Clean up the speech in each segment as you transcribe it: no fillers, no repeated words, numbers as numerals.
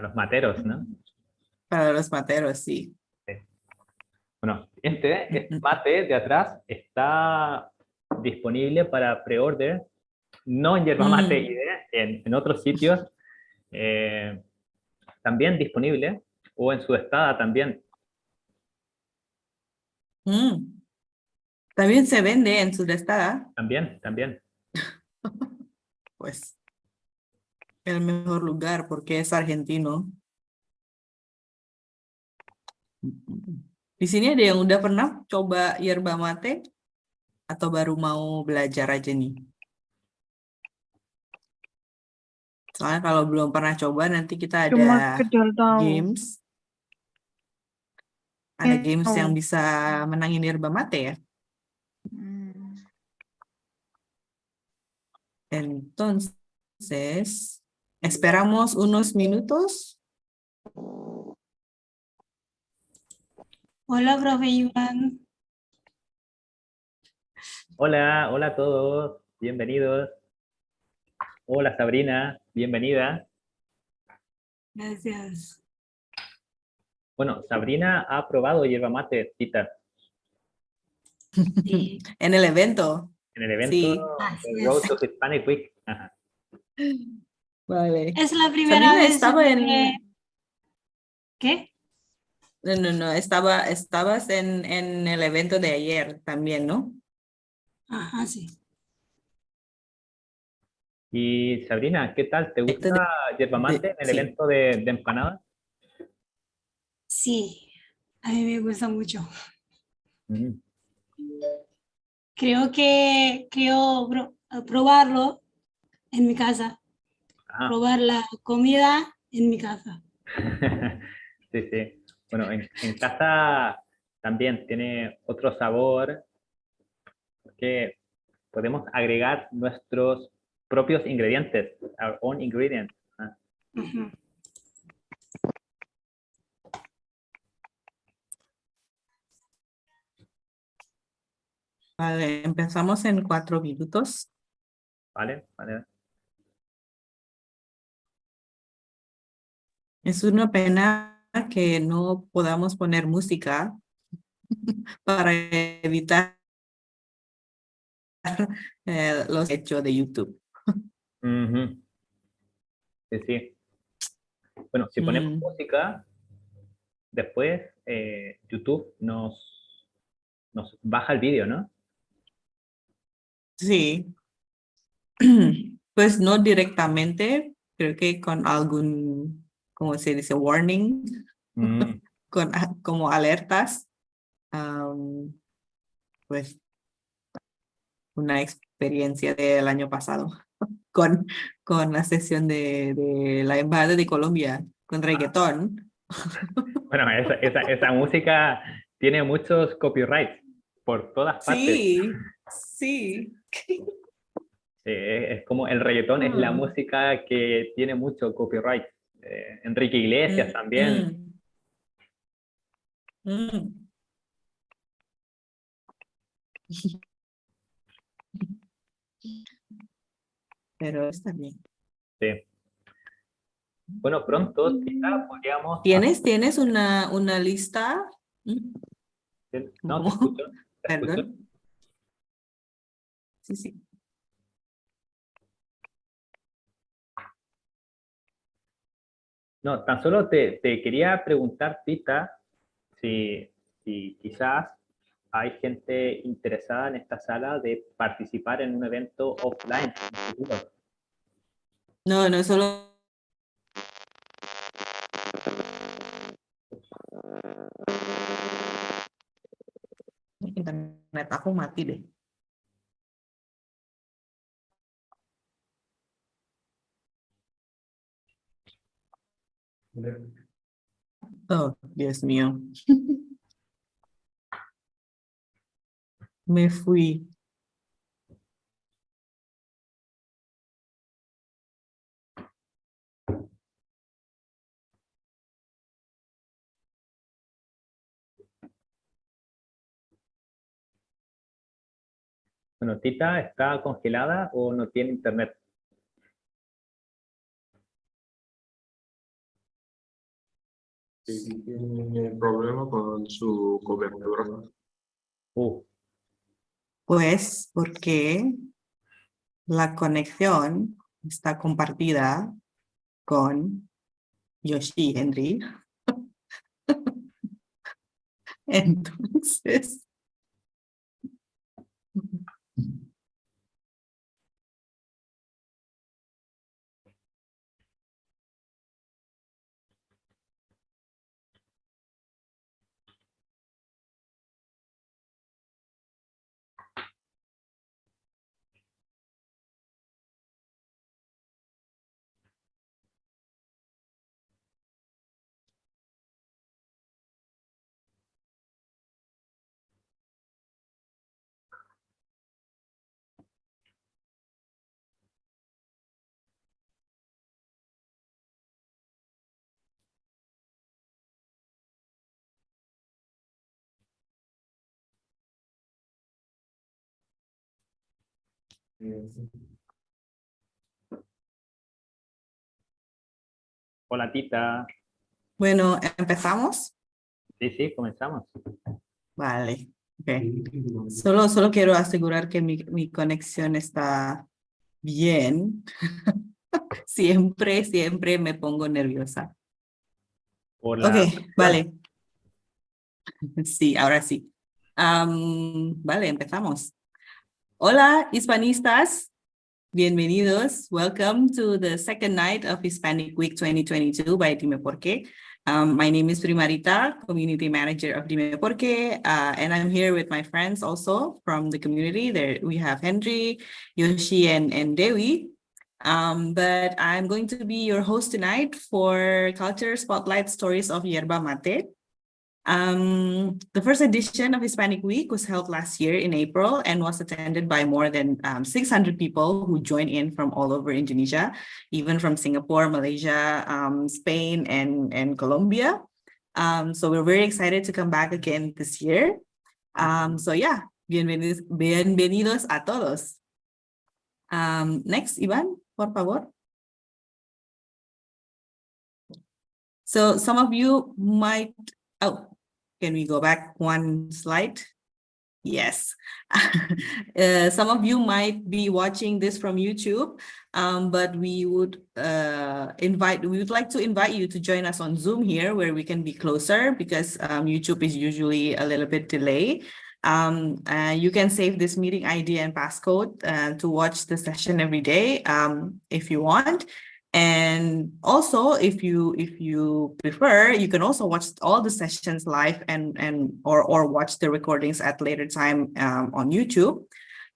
los materos, ¿no? Para los materos, sí. Sí. Bueno, este mate de atrás está disponible para pre-order, no en Yerba Mate Mm, ID, en otros sitios también disponible, o en su estada también. mm. También se vende en Sudestada, También. pues el mejor lugar porque es argentino. Di sini ada yang udah pernah coba yerba mate atau baru mau belajar aja nih? Soalnya kalau belum pernah coba nanti kita ada Cuma sekedar tahu. games. Ada games Oh. yang bisa menangin yerba mate ya. Hmm. Entonces, esperamos unos minutos. Hola, profe Iván. Hola a todos, bienvenidos. Hola Sabrina, bienvenida. Gracias. Bueno, Sabrina ha probado yerba mate, Tita, Sí, En el evento. en el evento Sí. así del Road es. to Hispanic Week. Ajá. Vale. Es la primera Sabrina vez estaba que... en... ¿Qué? No, estabas en el evento de ayer también, ¿no? Ajá, sí. Y Sabrina, ¿qué tal? ¿Te Este gusta yerba mate en el sí. evento de empanadas? Sí, a mí me gusta mucho. Mm. Creo probarlo en mi casa. Ajá. Probar la comida en mi casa. Sí, sí. Bueno, en casa también tiene otro sabor que podemos agregar nuestros propios ingredientes, our own ingredients. Ah, Ujú. Vale, empezamos en 4 minutos. ¿Vale? ¿Vale? Es una pena que no podamos poner música para evitar los hechos de YouTube. Ujú. Sí, sí. Bueno, si ponemos Mm, música, después YouTube nos baja el vídeo, ¿no? sí, pues no directamente, creo que con algún, ¿cómo se dice? Warning, Mm. como alertas. am, pues una experiencia del año pasado con, con la sesión de la Embajada de Colombia con reggaetón. Bueno, esa música tiene muchos copyrights por todas partes. Sí, sí. Es como el reggaetón es la Mm, música que tiene mucho copyright. Enrique Iglesias también. mm, mm. Pero está bien. Sí. Bueno, pronto quizá podríamos ¿Tienes una lista? No, ¿Cómo? te escucho. Perdón. Sí, sí. No, tan solo te quería preguntar, Tita, si quizás hay gente interesada en esta sala de participar en un evento offline en el futuro. No, no solo. Internet aku mati deh. Oh, Dios mío. Me fui. Bueno, Tita está congelada o no tiene internet. Sí, tiene problema con su cobertura. Pues porque la conexión está compartida con Yoshi Henry. Entonces, Hola, Tita. bueno, empezamos. Sí, comenzamos. Vale, ok. Solo quiero asegurar que mi conexión está bien. Siempre me pongo nerviosa. Por Ok, la... vale. Sí, ahora sí. Vale, empezamos. Hola, hispanistas. Bienvenidos. Welcome to the second night of Hispanic Week 2022 by Dime Por Qué. My name is Primarita, Community Manager of Dime Por Qué, and I'm here with my friends also from the community. There we have Henry, Yoshi, and Dewi. But I'm going to be your host tonight for Culture Spotlight Stories of Yerba Mate. The first edition of Hispanic Week was held last year in April and was attended by more than 600 people who joined in from all over Indonesia, even from Singapore, Malaysia, Spain, and Colombia. So we're very excited to come back again this year. So yeah, bienvenidos a todos. Next, Iván, por favor. So some of you might, can we go back one slide? Yes. Some of you might be watching this from YouTube, but we would like to invite you to join us on Zoom here where we can be closer because YouTube is usually a little bit delayed. You can save this meeting ID and passcode to watch the session every day if you want. And also, if you prefer, you can also watch all the sessions live or watch the recordings at later time on YouTube.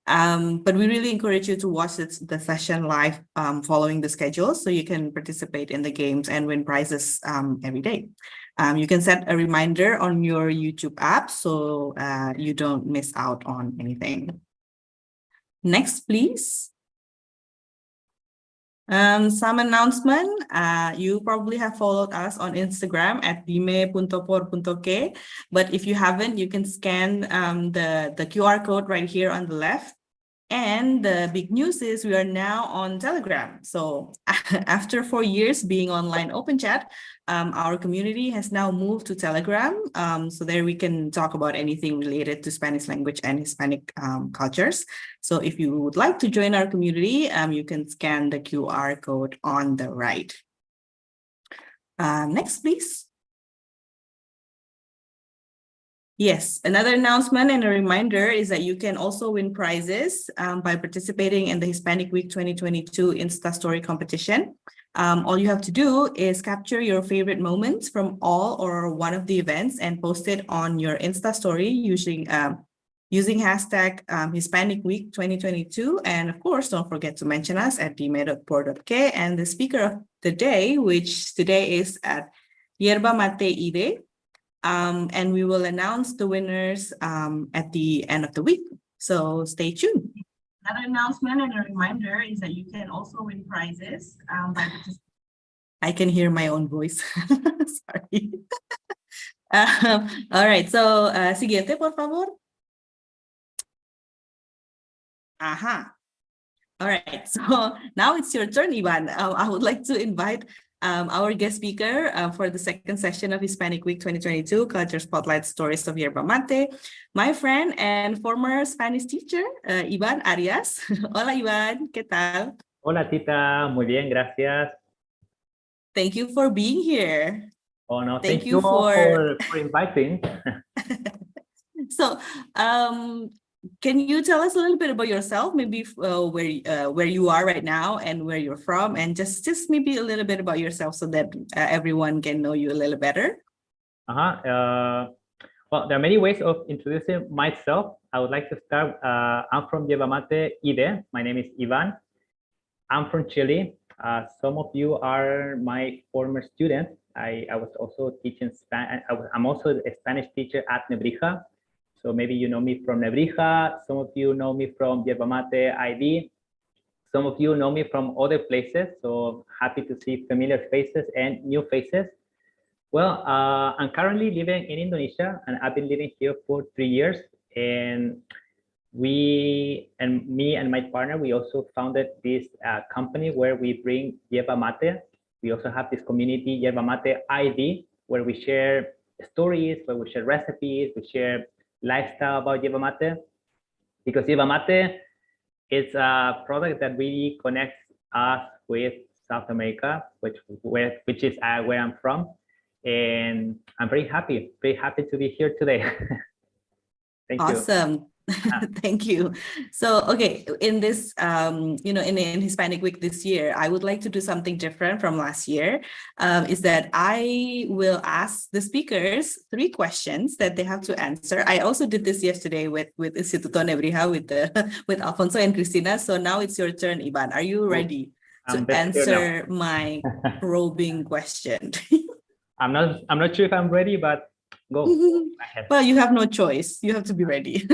But we really encourage you to watch the session live following the schedule so you can participate in the games and win prizes every day. You can set a reminder on your YouTube app so you don't miss out on anything. Next, please. Some announcement. You probably have followed us on Instagram at dime.por.ke, but if you haven't, you can scan the QR code right here on the left. And the big news is we are now on Telegram. So after 4 years being online open chat, our community has now moved to Telegram. So there we can talk about anything related to Spanish language and Hispanic cultures. So if you would like to join our community, you can scan the QR code on the right. Next, please. Yes, another announcement and a reminder is that you can also win prizes by participating in the Hispanic Week 2022 Insta Story competition. All you have to do is capture your favorite moments from all or one of the events and post it on your Insta Story using hashtag Hispanic Week 2022. And of course, don't forget to mention us at dime.por.ke and the speaker of the day, which today is at Yerba Mate Ide. And we will announce the winners at the end of the week. So stay tuned. Another announcement and a reminder is that you can also win prizes by participating. I can hear my own voice. Sorry. All right. So, siguiente, por favor. Aha. All right. So now it's your turn, Iván. I would like to invite our guest speaker for the second session of Hispanic Week 2022, Culture Spotlight Stories of Yerba Mate, my friend and former Spanish teacher, Iván Arias. Hola, Iván, ¿qué tal? Hola, Tita. Muy bien, gracias. Thank you for being here. Oh, no, Thank thank you you all for for inviting. So, can you tell us a little bit about yourself, maybe where you are right now and where you're from, and just maybe a little bit about yourself so that everyone can know you a little better? Well, there are many ways of introducing myself. I would like to start. I'm from Yerba Mate, IDE. My name is Iván. I'm from Chile. Some of you are my former students. I was also teaching Spanish. I'm also a Spanish teacher at Nebrija. So maybe you know me from Nebrija. Some of you know me from Yerba Mate ID. Some of you know me from other places. So happy to see familiar faces and new faces. Well, I'm currently living in Indonesia, and I've been living here for 3 years. And me and my partner, we also founded this company where we bring Yerba Mate. We also have this community, Yerba Mate ID, where we share stories, where we share recipes, we share lifestyle about Yerba Mate. Because Yerba Mate is a product that really connects us with South America, which is where I'm from. And I'm very happy to be here today. Thank you. Awesome. Thank you. So, okay, in this, in Hispanic Week this year, I would like to do something different from last year. Is that I will ask the speakers 3 questions that they have to answer. I also did this yesterday with Instituto Nebrija with Alfonso and Cristina. So now it's your turn, Iván. Are you ready to answer my probing question? I'm not sure if I'm ready, but go ahead. Well, you have no choice. You have to be ready.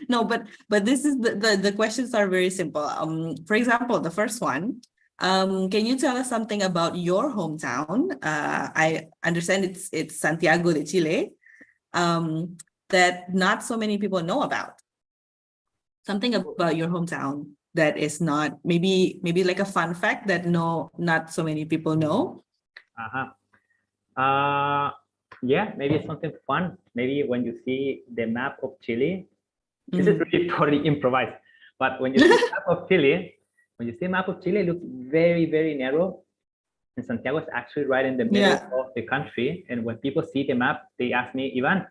No, but this is the questions are very simple. For example, the first one, can you tell us something about your hometown? I understand it's Santiago de Chile, that not so many people know about. Something about your hometown that is not maybe like a fun fact that not so many people know. Yeah, maybe something fun. Maybe when you see the map of Chile, this is really totally improvised. But when you see the map of Chile, it looks very, very narrow. And Santiago is actually right in the middle of the country. And when people see the map, they ask me, Iván,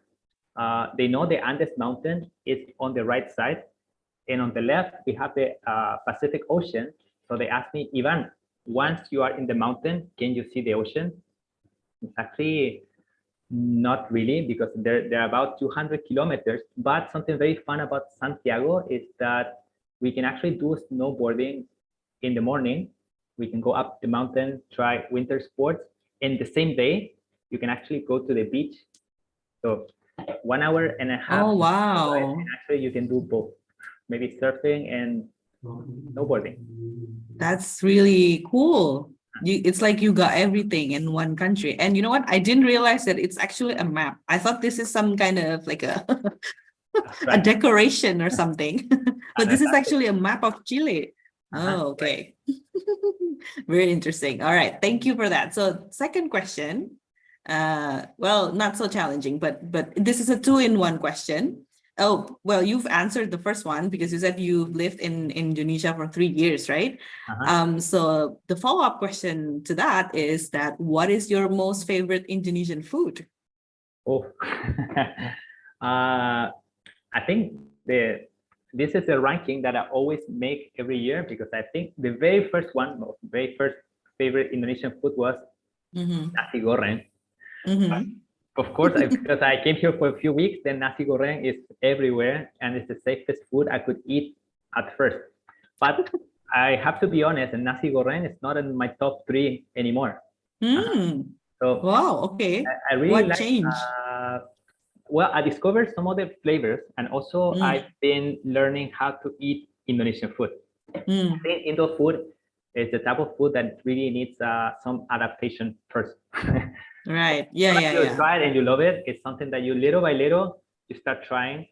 they know the Andes Mountain is on the right side. And on the left, we have the Pacific Ocean. So they ask me, Iván, once you are in the mountain, can you see the ocean? It's actually not really, because they're about 200 kilometers. But something very fun about Santiago is that we can actually do snowboarding in the morning. We can go up the mountain, try winter sports. And the same day, you can actually go to the beach. So 1 hour and a half. Oh, wow. And actually, you can do both, maybe surfing and snowboarding. That's really cool. It's like you got everything in one country. And you know what? I didn't realize that it's actually a map. I thought this is some kind of like a decoration or something. But this is actually a map of Chile. Oh, okay. Very interesting. All right. Thank you for that. So second question. Well, not so challenging, but this is a 2-in-1 question. Oh, well, you've answered the first one because you said you lived in Indonesia for 3 years, right? So the follow-up question to that is that what is your most favorite Indonesian food? Oh, I think this is a ranking that I always make every year, because I think the very first favorite Indonesian food was nasi goreng. Of course, because I came here for a few weeks, then nasi goreng is everywhere, and it's the safest food I could eat at first. But I have to be honest, and nasi goreng is not in my top 3 anymore. So wow, okay. I really what changed? Well, I discovered some other flavors, and also I've been learning how to eat Indonesian food. I think Indo food is the type of food that really needs some adaptation first. Right. Yeah. You try it and you love it. It's something that you little by little you start trying,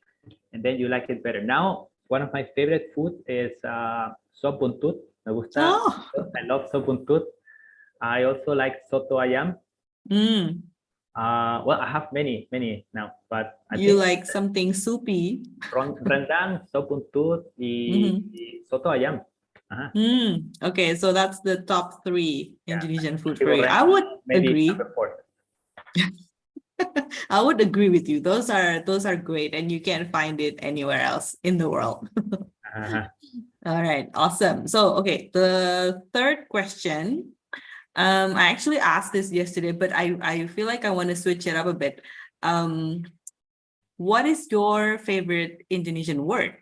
and then you like it better. Now, one of my favorite foods is sop buntut. Me gusta. I love sop buntut. I also like soto ayam. Mm. Well, I have many now, but I You think like something soupy. rendang, sop buntut, y soto ayam. Okay, so that's the top 3 Yeah. Indonesian food for Tigo you. I rendang, would maybe agree. number 4. I would agree with you. Those are great, and you can't find it anywhere else in the world. All right, awesome. So, okay, the third question. I actually asked this yesterday, but I feel like I want to switch it up a bit. What is your favorite Indonesian word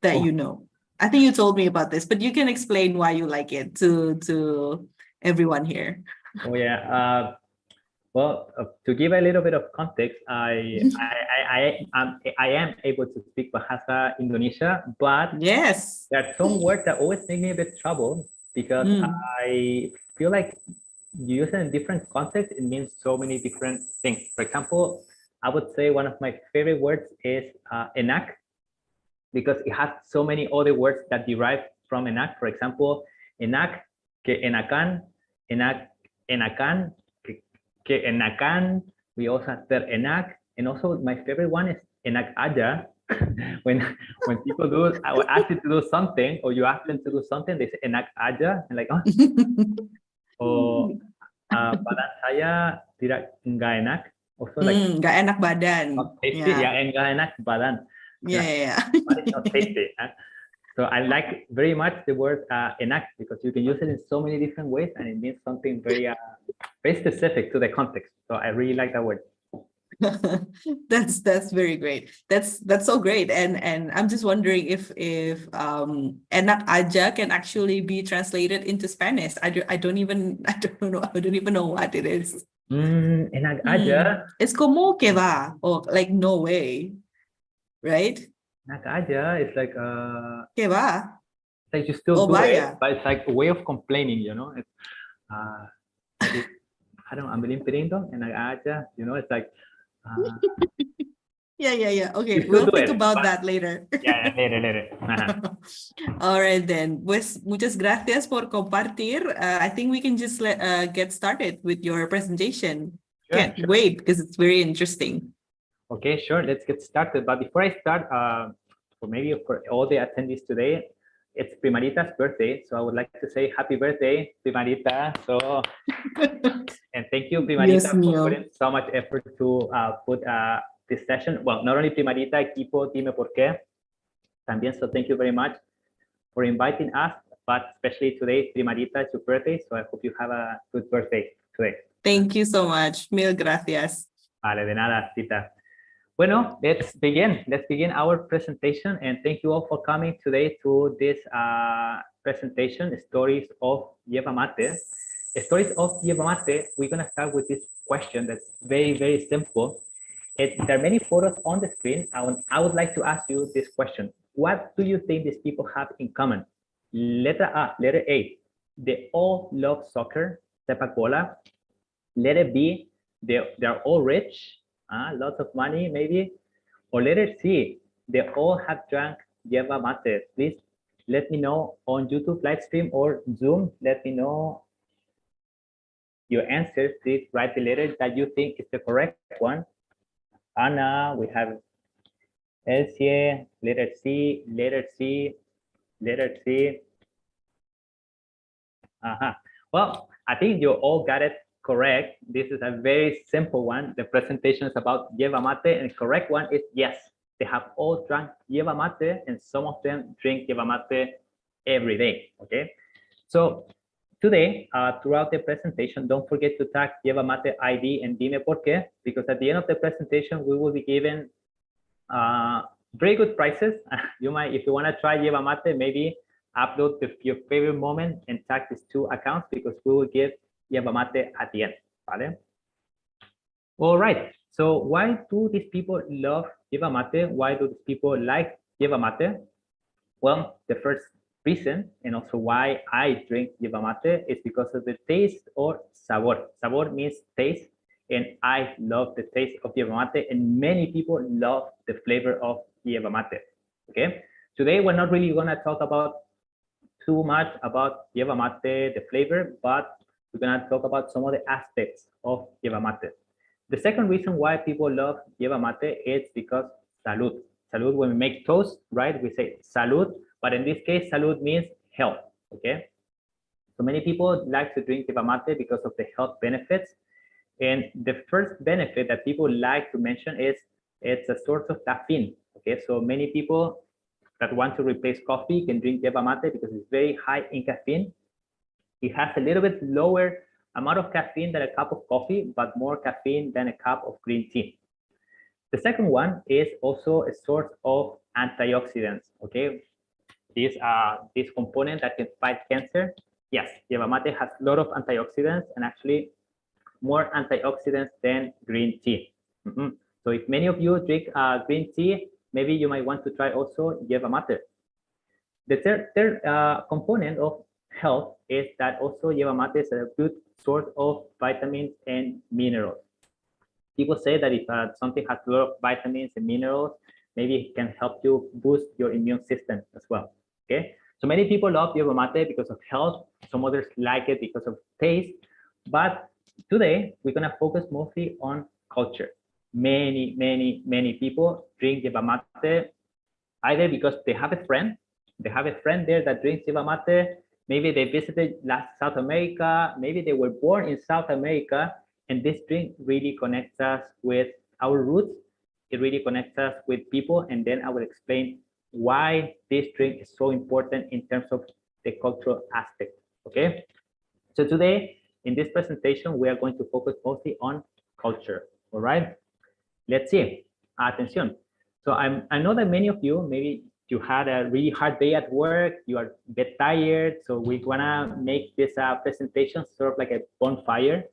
that you know? I think you told me about this, but you can explain why you like it to everyone here. Oh yeah. Well, to give a little bit of context, I am able to speak Bahasa Indonesia, but Yes. there are some words that always make me a bit trouble because I feel like you use it in different contexts. It means so many different things. For example, I would say one of my favorite words is enak, because it has so many other words that derive from enak. For example, enak, keenakan, enakan, keenakan. We also have terenak, and also my favorite one is enak aja. when people do, I will ask you to do something, or you ask them to do something, they say enak aja, and like, oh, badan saya enggak enak. Also like, nggak enak badan. not tasty, yeah, enggak enak badan. Yeah. But it's not tasty. So I like very much the word enact, because you can use it in so many different ways, and it means something very very specific to the context. So I really like that word. That's very great. That's so great. And I'm just wondering if enak aja can actually be translated into Spanish. I don't even know what it is. Enak aja. It's como que va, or like no way, right? Enak aja. It's like Que va. like you still Oh, do vaya. it, but it's like a way of complaining, you know. It's I don't know, I'm pidiendo enak aja, you know. It's like Yeah. Okay, you still we'll do think it, about but that later. yeah, later. All right then. Pues muchas gracias por compartir. I think we can just get started with your presentation. Can't wait, because it's very interesting. Okay, sure. Let's get started. But before I start, for all the attendees today, it's Primarita's birthday, so I would like to say happy birthday, Primarita. So, and thank you, Primarita, Dios mío. for putting so much effort to put this session. Well, not only Primarita, equipo, dime por qué. También, so thank you very much for inviting us, but especially today, Primarita, it's your birthday, so I hope you have a good birthday today. Thank you so much. Mil gracias. Vale, de nada, Tita. Bueno, let's begin. Let's begin our presentation, and thank you all for coming today to this presentation, Stories of Yerba Mate. Stories of Yerba Mate, we're going to start with this question that's very, very simple. There are many photos on the screen. I would like to ask you this question. What do you think these people have in common? Letter A, they all love soccer, sepak bola. Letter B, they're all rich. Lots of money, maybe. Or letter C, they all have drank yerba mate. Please let me know on YouTube live stream or Zoom. Let me know your answers. Please write the letter that you think is the correct one. Anna, we have Elsie, letter C, letter C, letter C. Well, I think you all got it correct. This is a very simple one. The presentation is about yerba mate, and the correct one is yes. They have all drunk yerba mate, and some of them drink yerba mate every day. Okay, so today, throughout the presentation, don't forget to tag yerba mate ID and dime por qué, because at the end of the presentation, we will be given very good prices. You might, if you want to try yerba mate, maybe upload your favorite moment and tag these 2 accounts, because we will give yerba mate at the end. Vale? All right. So why do these people love yerba mate? Why do these people like yerba mate? Well, the first reason, and also why I drink yerba mate, is because of the taste or sabor. Sabor means taste, and I love the taste of yerba mate, and many people love the flavor of yerba mate. Okay. Today we're not really going to talk about too much about yerba mate, the flavor, but we're gonna talk about some of the aspects of yerba mate. The second reason why people love yerba mate is because salud. Salud, when we make toast, right, we say salud, but in this case, salud means health, okay? So many people like to drink yerba mate because of the health benefits. And the first benefit that people like to mention is it's a source of caffeine, okay? So many people that want to replace coffee can drink yerba mate because it's very high in caffeine. It has a little bit lower amount of caffeine than a cup of coffee, but more caffeine than a cup of green tea. The second one is also a source of antioxidants, okay? This component that can fight cancer. Yes, yerba mate has a lot of antioxidants and actually more antioxidants than green tea. So if many of you drink green tea, maybe you might want to try also yerba mate. The third component of health is that also yerba mate is a good source of vitamins and minerals. People say that if something has a lot of vitamins and minerals, maybe it can help you boost your immune system as well. Okay, so many people love yerba mate because of health. Some others like it because of taste. But today we're gonna focus mostly on culture. Many people drink yerba mate either because they have a friend there that drinks yerba mate. Maybe they visited South America. Maybe they were born in South America. And this drink really connects us with our roots. It really connects us with people. And then I will explain why this drink is so important in terms of the cultural aspect. Okay. So today in this presentation, we are going to focus mostly on culture. All right. Let's see. Atención. So I know that many of you, maybe you had a really hard day at work, you are a bit tired. So we wanna make this presentation sort of like a bonfire.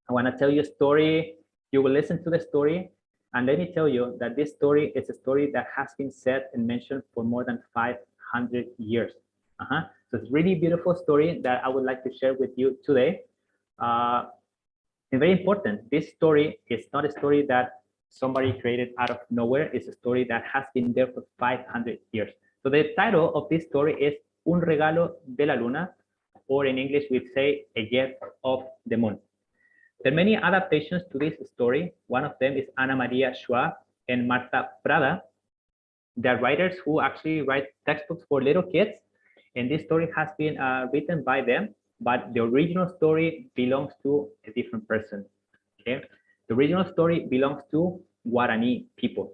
I want to tell you a story. You will listen to the story. And let me tell you that this story is a story that has been said and mentioned for more than 500 years. So it's a really beautiful story that I would like to share with you today. And very important, this story is not a story that somebody created out of nowhere. It's a story that has been there for 500 years. So the title of this story is Un regalo de la luna, or in English, we'd say a gift of the moon. There are many adaptations to this story. One of them is Ana Maria Schwab and Marta Prada. They're writers who actually write textbooks for little kids. And this story has been written by them, but the original story belongs to a different person. Okay, the original story belongs to Guarani people.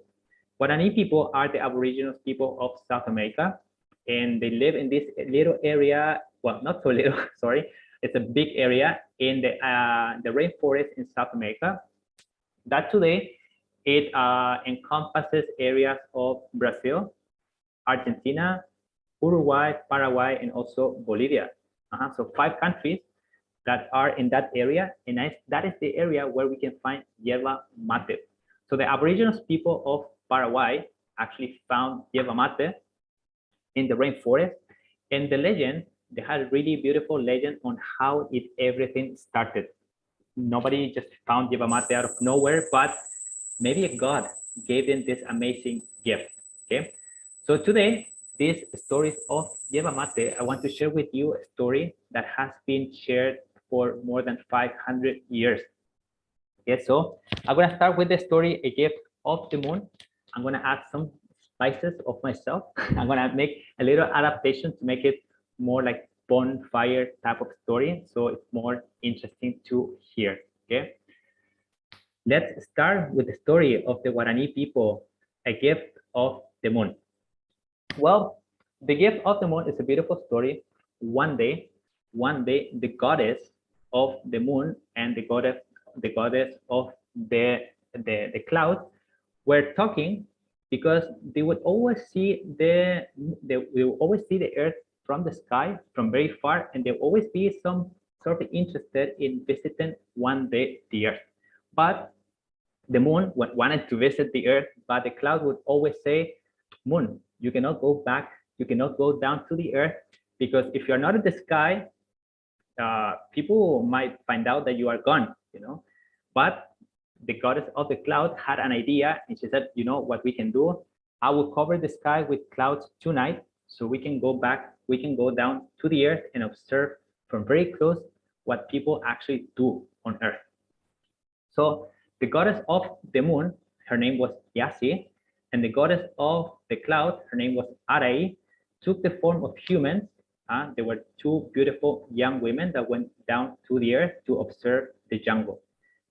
Guarani people are the Aboriginal people of South America, and they live in this little area. Well, not so little, sorry. It's a big area in the rainforest in South America that today it encompasses areas of Brazil, Argentina, Uruguay, Paraguay, and also Bolivia. So 5 countries that are in that area, and that is the area where we can find yerba mate. So the Aboriginal people of Paraguay actually found yerba mate in the rainforest, and the legend, they had a really beautiful legend on how everything started. Nobody just found yerba mate out of nowhere, but maybe a god gave them this amazing gift. Okay, so today, these stories of yerba mate, I want to share with you a story that has been shared for more than 500 years. Okay, so I'm gonna start with the story, A Gift of the Moon. I'm gonna add some spices of myself. I'm gonna make a little adaptation to make it more like bonfire type of story, so it's more interesting to hear. Okay, let's start with the story of the Guarani people, A Gift of the Moon. Well, the gift of the moon is a beautiful story. One day, the goddess of the moon and the goddess of the cloud were talking, because they would always see the earth from the sky from very far, and they always be some sort of interested in visiting one day the earth. But the moon wanted to visit the earth, but the cloud would always say, "Moon, you cannot go back, you cannot go down to the earth, because if you're not in the sky, people might find out that you are gone, you know." But the goddess of the cloud had an idea, and she said, "You know what we can do? I will cover the sky with clouds tonight, so we can go back, we can go down to the earth and observe from very close what people actually do on Earth. So the goddess of the moon, her name was Yasi, and the goddess of the cloud, her name was Arai, took the form of humans. There were two beautiful young women that went down to the earth to observe the jungle.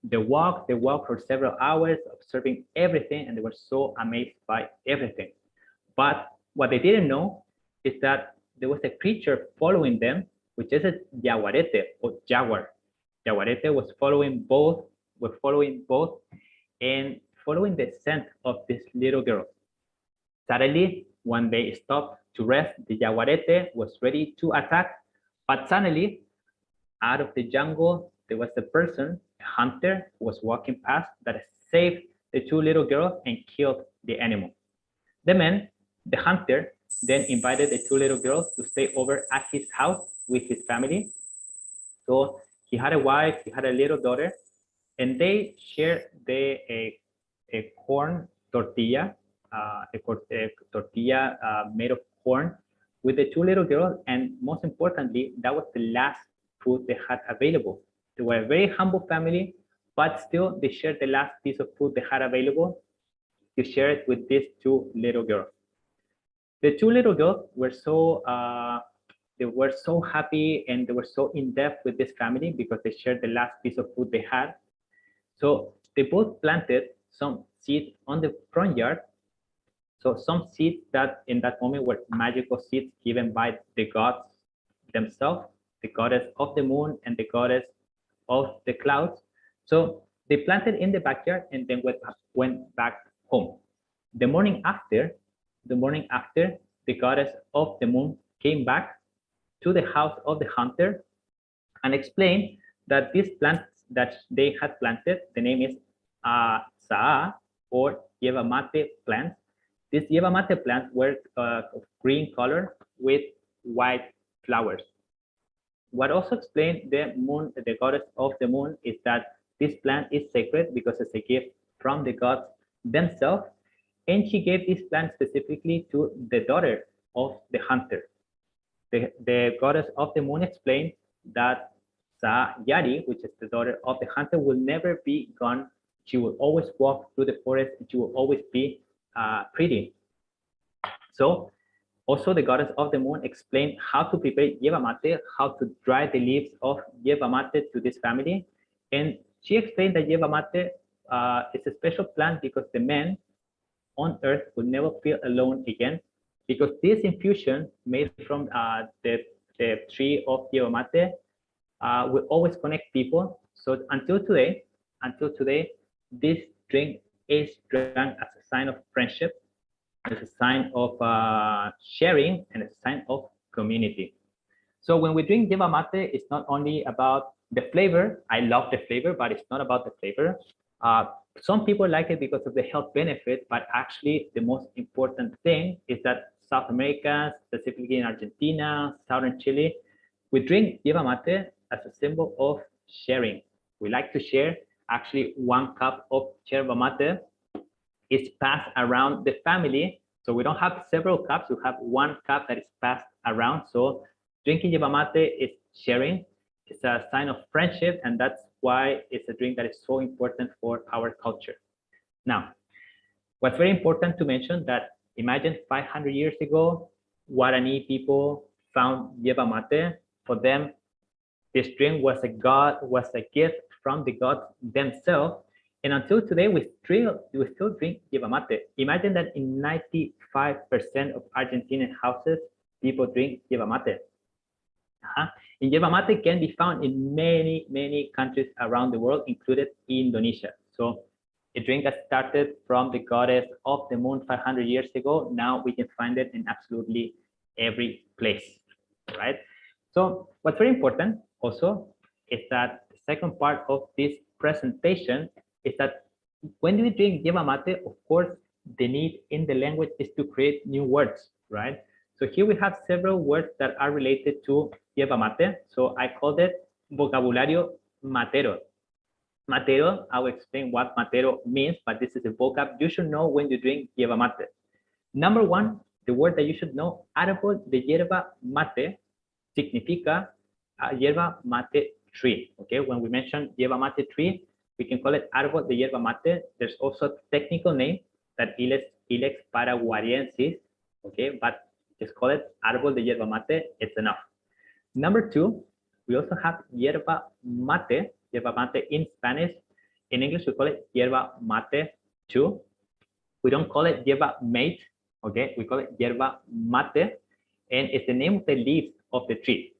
They walked for several hours, observing everything, and they were so amazed by everything. But what they didn't know is that there was a creature following them, which is a jaguarete or jaguar. Jaguarete was following both, and following the scent of this little girl. Suddenly, when they stopped to rest, the jaguarete was ready to attack, but suddenly, out of the jungle, there was a person, a hunter, who was walking past that saved the two little girls and killed the animal. The man, the hunter, then invited the two little girls to stay over at his house with his family. So he had a wife, he had a little daughter, and they shared a corn tortilla, a tortilla made of corn with the two little girls. And most importantly, that was the last food they had available. They were a very humble family, but still they shared the last piece of food they had available to share it with these two little girls. The two little girls were so happy, and they were so in depth with this family because they shared the last piece of food they had. So they both planted some seeds on the front yard. So some seeds that in that moment were magical seeds given by the gods themselves, the goddess of the moon and the goddess of the clouds. So they planted in the backyard and then went back home. The morning after, the goddess of the moon came back to the house of the hunter and explained that these plants that they had planted, the name is Saa or Yerba mate plants. These Yerba mate plants were of green color with white flowers. What also explained the moon, the goddess of the moon, is that this plant is sacred because it's a gift from the gods themselves, and she gave this plant specifically to the daughter of the hunter. The goddess of the moon explained that Sa Yari, which is the daughter of the hunter, will never be gone. She will always walk through the forest, and she will always be pretty. So also the goddess of the moon explained how to prepare yerba mate, how to dry the leaves of yerba mate to this family. And she explained that yerba mate is a special plant because the men on earth will never feel alone again, because this infusion made from the tree of yerba mate will always connect people. So until today, this drink is drunk as a sign of friendship, as a sign of sharing, and a sign of community. So when we drink yerba mate, it's not only about the flavor. I love the flavor, but it's not about the flavor. Some people like it because of the health benefit, but actually the most important thing is that South America, specifically in Argentina, southern Chile, we drink yerba mate as a symbol of sharing. We like to share. Actually, 1 cup of yerba mate is passed around the family. So we don't have several cups, we have 1 cup that is passed around. So drinking yerba mate is sharing. It's a sign of friendship, and that's why it's a drink that is so important for our culture. Now, what's very important to mention that imagine 500 years ago, Guarani people found yerba mate. For them, this drink was a gift from the gods themselves. And until today, we still drink yerba mate. Imagine that in 95% of Argentinian houses, people drink yerba mate. And yerba mate can be found in many, many countries around the world, including Indonesia. So a drink that started from the goddess of the moon 500 years ago, now we can find it in absolutely every place, right? So what's very important also is that the second part of this presentation is that when we drink yerba mate, of course, the need in the language is to create new words, right? So here we have several words that are related to yerba mate. So I called it vocabulario matero. Matero, I will explain what matero means, but this is a vocab you should know when you drink yerba mate. Number 1, the word that you should know, árbol de yerba mate significa yerba mate tree. Okay, when we mention yerba mate tree, we can call it árbol de yerba mate. There's also a technical name that Ilex paraguariensis. Okay, but just call it árbol de yerba mate. It's enough. Number two, we also have yerba mate in Spanish. In English, we call it yerba mate too. We don't call it yerba mate, okay? We call it yerba mate, and it's the name of the leaves of the tree.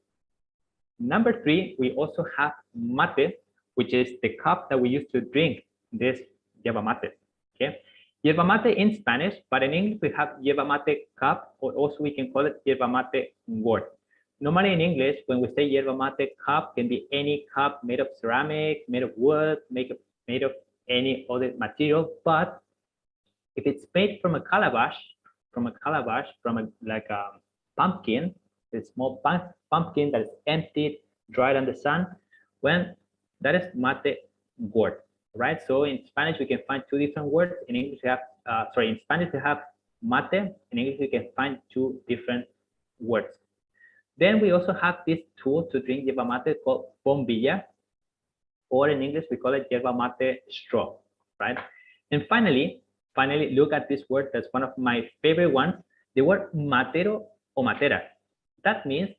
Number three, we also have mate, which is the cup that we use to drink this yerba mate, okay? Yerba mate in Spanish, but in English, we have yerba mate cup, or also we can call it yerba mate gourd. Normally in English, when we say yerba mate cup, can be any cup made of ceramic, made of wood, made of any other material. But if it's made from a calabash, from a pumpkin, a small pumpkin that is emptied, dried on the sun, when that is mate gourd, right? So in Spanish, we can find two different words. In English, we have, in Spanish, we have mate. In English, we can find two different words. Then we also have this tool to drink yerba mate called bombilla, or in English, we call it yerba mate straw, right? And finally, look at this word. That's one of my favorite ones, the word matero o matera. That means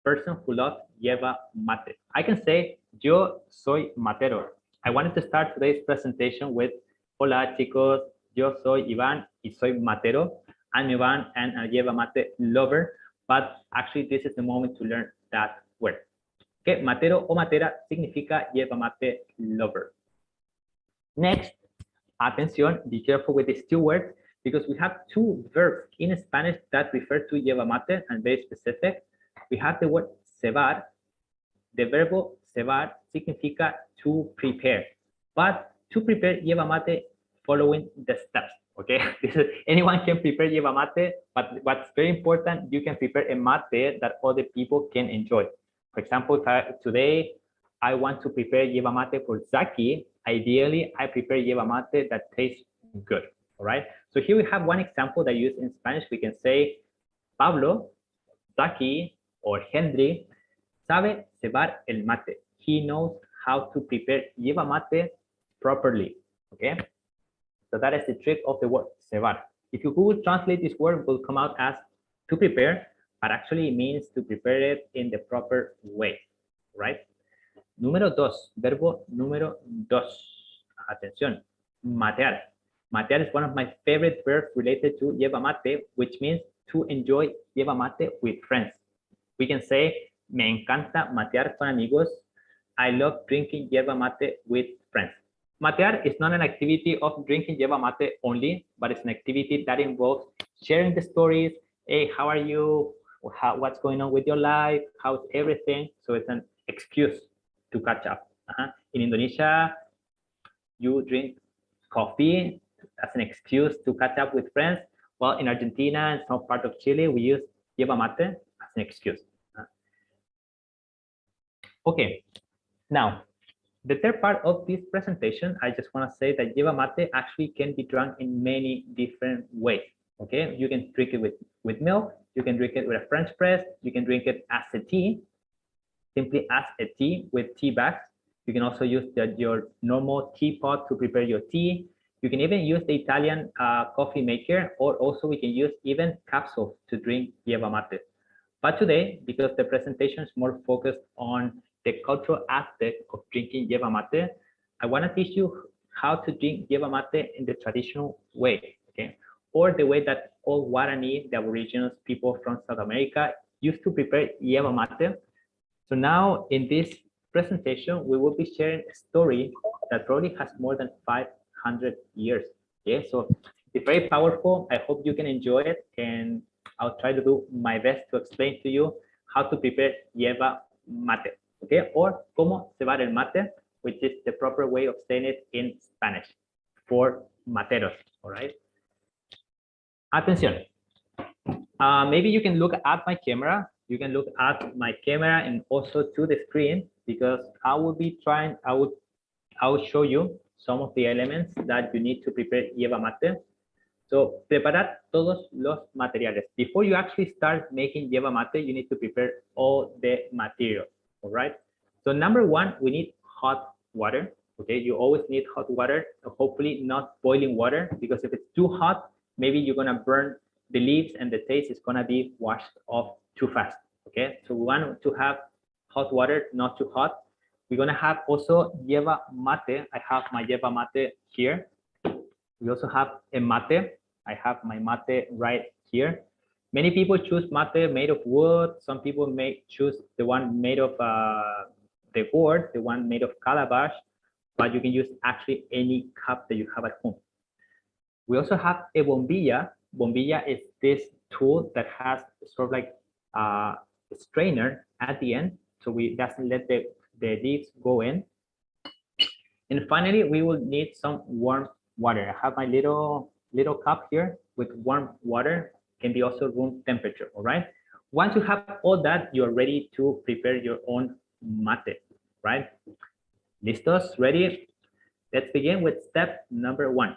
person who loves yerba mate. I can say, yo soy matero. I wanted to start today's presentation with, hola chicos, yo soy Iván y soy matero. I'm Iván and a yerba mate lover. But actually, this is the moment to learn that word. Okay, matero o matera significa yerba mate lover. Next, atención, be careful with these two words because we have two verbs in Spanish that refer to yerba mate and very specific. We have the word cebar. The verbo cebar significa to prepare, but to prepare yerba mate following the steps. Okay, anyone can prepare yerba mate, but what's very important, you can prepare a mate that other people can enjoy. For example, today I want to prepare yerba mate for Zaki. Ideally, I prepare yerba mate that tastes good. All right. So here we have one example that I use in Spanish. We can say, Pablo, Zaki, or Henry sabe cebar el mate. He knows how to prepare yerba mate properly. Okay. So that is the trick of the word cebar. If you Google translate this word, it will come out as to prepare, but actually it means to prepare it in the proper way, right? Número dos, verbo número dos. Atención, matear. Matear is one of my favorite verbs related to yerba mate, which means to enjoy yerba mate with friends. We can say, me encanta matear con amigos. I love drinking yerba mate with friends. Matear is not an activity of drinking yerba mate only, but it's an activity that involves sharing the stories. Hey, how are you? What's going on with your life? How's everything? So it's an excuse to catch up. In Indonesia, you drink coffee as an excuse to catch up with friends. Well, in Argentina and some part of Chile, we use yerba mate as an excuse. Okay, now, the third part of this presentation, I just want to say that yerba mate actually can be drunk in many different ways. Okay, you can drink it with milk, you can drink it with a French press, you can drink it as a tea, simply as a tea with tea bags. You can also use your normal teapot to prepare your tea. You can even use the Italian coffee maker, or also we can use even capsules to drink yerba mate. But today, because the presentation is more focused on the cultural aspect of drinking yerba mate, I want to teach you how to drink yerba mate in the traditional way, okay? Or the way that all Guarani, the Aboriginal people from South America, used to prepare yerba mate. So now in this presentation, we will be sharing a story that probably has more than 500 years. Okay, so it's very powerful. I hope you can enjoy it, and I'll try to do my best to explain to you how to prepare yerba mate. Okay, or cómo cebar el mate, which is the proper way of saying it in Spanish for materos. All right. Atención. Maybe you can look at my camera. You can look at my camera and also to the screen, because I will be trying. I will show you some of the elements that you need to prepare yerba mate. So, preparar todos los materiales. Before you actually start making yerba mate, you need to prepare all the materials. All right. So number one, we need hot water. Okay, you always need hot water, hopefully not boiling water, because if it's too hot, maybe you're gonna burn the leaves and the taste is gonna be washed off too fast. Okay, so we want to have hot water, not too hot. We're gonna have also yerba mate. I have my yerba mate here. We also have a mate. I have my mate right here. Many people choose mate made of wood. Some people may choose the one made of the gourd, the one made of calabash, but you can use actually any cup that you have at home. We also have a bombilla. Bombilla is this tool that has sort of like a strainer at the end, so we doesn't let the leaves go in. And finally, we will need some warm water. I have my little cup here with warm water, can be also room temperature, all right? Once you have all that, you're ready to prepare your own mate, right? Listos, ready? Let's begin with step number one.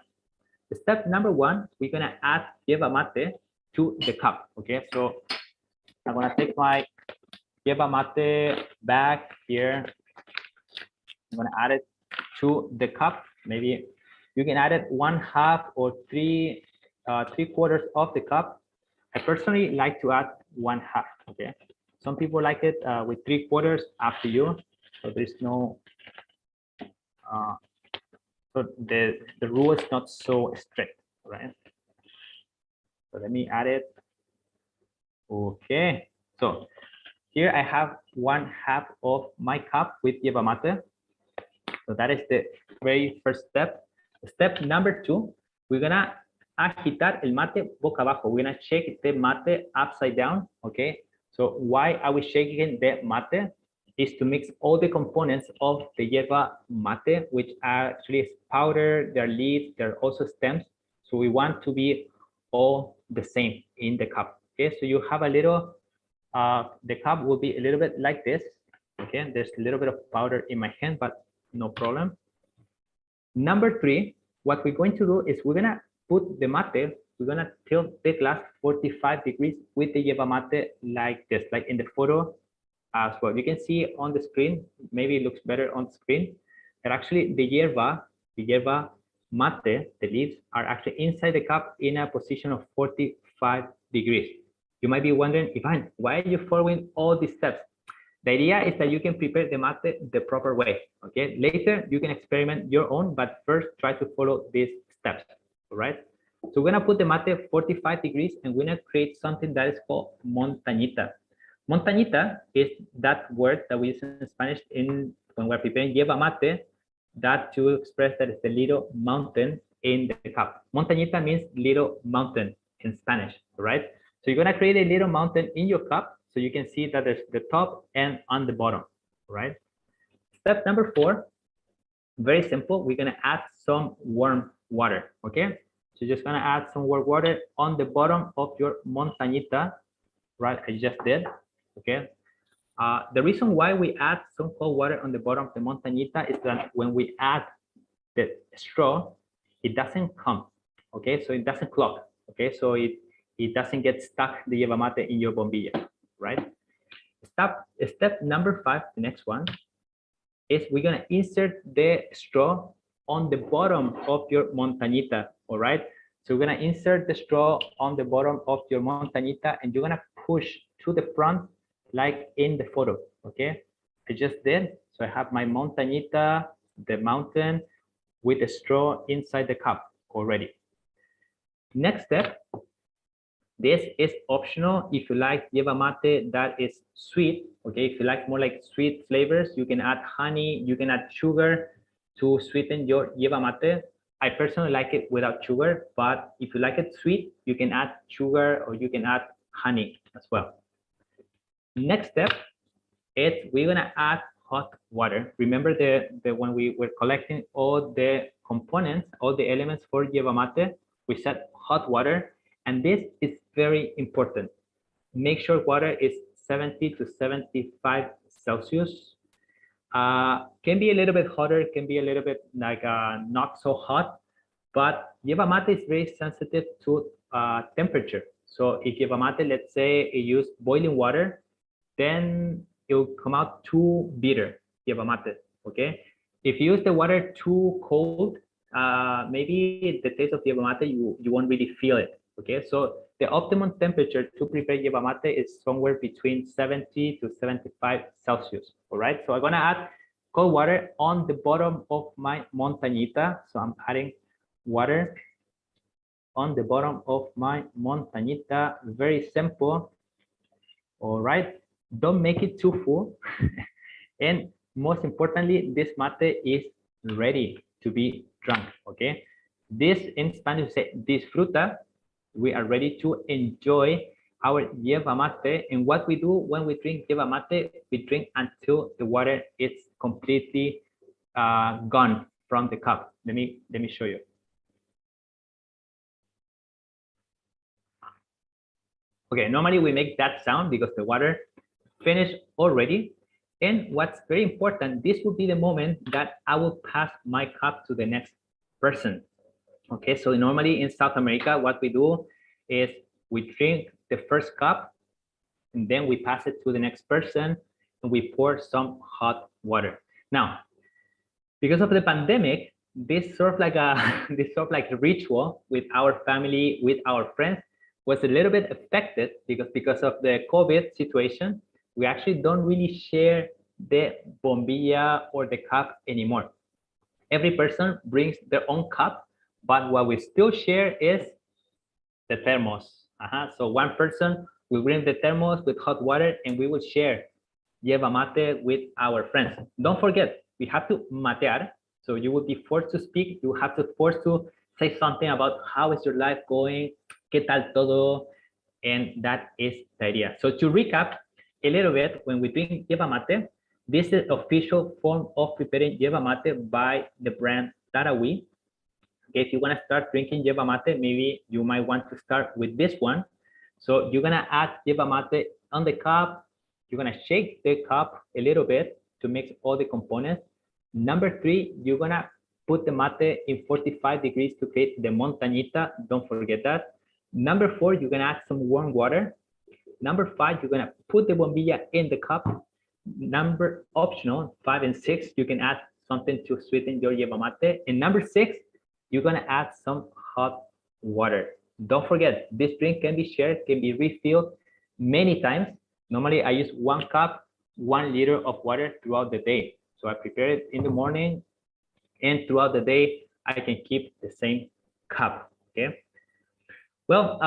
Step number one, we're gonna add yerba mate to the cup, okay? So I'm gonna take my yerba mate bag here. I'm gonna add it to the cup. Maybe you can add it 1/2 or 3/4 of the cup. I personally like to add 1/2, okay? Some people like it with 3/4, up to you. So there's no, so the rule is not so strict, right? So let me add it. Okay, so here I have 1/2 of my cup with yerba mate. So that is the very first step. Step number two, we're gonna agitar el mate boca abajo. We're gonna shake the mate upside down, okay? So why are we shaking the mate? Is to mix all the components of the yerba mate, which are actually powder, they're leaves, they're also stems. So we want to be all the same in the cup, okay? So you have a little, the cup will be a little bit like this, okay? There's a little bit of powder in my hand, but no problem. Number three, what we're going to do is we're gonna put the mate, we're gonna tilt the glass 45 degrees with the yerba mate like this, like in the photo as well. You can see on the screen, maybe it looks better on the screen, that actually the yerba mate, the leaves are actually inside the cup in a position of 45 degrees. You might be wondering, Iván, why are you following all these steps? The idea is that you can prepare the mate the proper way, okay? Later, you can experiment your own, but first try to follow these steps, all right? So we're gonna put the mate 45 degrees and we're gonna create something that is called montañita. Montañita is that word that we use in Spanish when we're preparing yerba mate, that to express that it's the little mountain in the cup. Montañita means little mountain in Spanish, all right? So you're gonna create a little mountain in your cup, so you can see that there's the top and on the bottom, right? Step number four, very simple. We're gonna add some warm water, okay? So you're just gonna add some warm water on the bottom of your montañita, right? I just did, okay? The reason why we add some cold water on the bottom of the montañita is that when we add the straw, it doesn't come, okay? So it doesn't clog, okay? So it doesn't get stuck, the yerba mate, in your bombilla, right? Step number five, the next one, is we're gonna insert the straw on the bottom of your montañita, all right? So we're gonna insert the straw on the bottom of your montañita and you're gonna push to the front like in the photo, okay? I just did. So I have my montañita, the mountain, with a straw inside the cup already. Next step, this is optional. If you like yerba mate that is sweet, okay, if you like more like sweet flavors, you can add honey, you can add sugar to sweeten your yerba mate. I personally like it without sugar, but if you like it sweet, you can add sugar or you can add honey as well. Next step is we're gonna add hot water. Remember the when we were collecting all the components, all the elements for yerba mate, we said hot water. And this is very important. Make sure water is 70 to 75 Celsius. Can be a little bit hotter, can be a little bit like not so hot, but yerba mate is very sensitive to temperature. So if yerba mate, let's say you use boiling water, then it will come out too bitter. yerba mate, okay? If you use the water too cold, maybe the taste of yerba mate, you won't really feel it, okay? So the optimum temperature to prepare yerba mate is somewhere between 70 to 75 Celsius, all right? So I'm gonna add cold water on the bottom of my montañita. So I'm adding water on the bottom of my montañita, very simple, all right? Don't make it too full. And most importantly, this mate is ready to be drunk, okay? This in Spanish say disfruta. We are ready to enjoy our yerba mate. And what we do when we drink yerba mate, we drink until the water is completely gone from the cup. Let me show you. Okay, normally we make that sound because the water finished already. And what's very important, this will be the moment that I will pass my cup to the next person. Okay, so normally in South America, what we do is we drink the first cup and then we pass it to the next person and we pour some hot water. Now, because of the pandemic, this sort of like a ritual with our family, with our friends, was a little bit affected because of the COVID situation. We actually don't really share the bombilla or the cup anymore. Every person brings their own cup, but what we still share is the thermos. So one person will bring the thermos with hot water and we will share yerba mate with our friends. Don't forget, we have to matear. So you will be forced to speak. You have to force to say something about how is your life going, qué tal todo, and that is the idea. So to recap a little bit, when we drink yerba mate, this is the official form of preparing yerba mate by the brand Tarahui. Okay, if you want to start drinking yerba mate, maybe you might want to start with this one. So you're gonna add yerba mate on the cup. You're gonna shake the cup a little bit to mix all the components. Number 3, you're gonna put the mate in 45 degrees to create the montañita. Don't forget that. Number 4, you're gonna add some warm water. Number 5, you're gonna put the bombilla in the cup. Number optional, 5 and 6, you can add something to sweeten your yerba mate. And number 6, you're gonna add some hot water. Don't forget, this drink can be shared, can be refilled many times. Normally, I use 1 cup, 1 liter of water throughout the day. So I prepare it in the morning, and throughout the day, I can keep the same cup, okay? Well,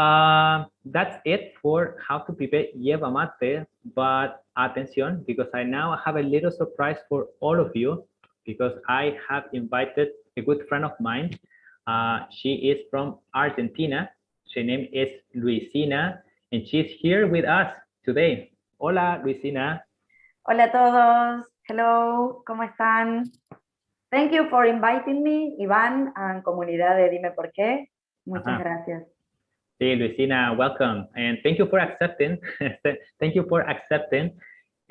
that's it for how to prepare yerba mate, but attention, because I now have a little surprise for all of you, because I have invited a good friend of mine. She is from Argentina. Her name is Luisina, and she's here with us today. Hola, Luisina. Hola a todos. Hello, ¿cómo están? Thank you for inviting me, Iván, and comunidad de Dime Por Qué. Muchas gracias. Sí, Luisina, welcome, and thank you for accepting. Thank you for accepting,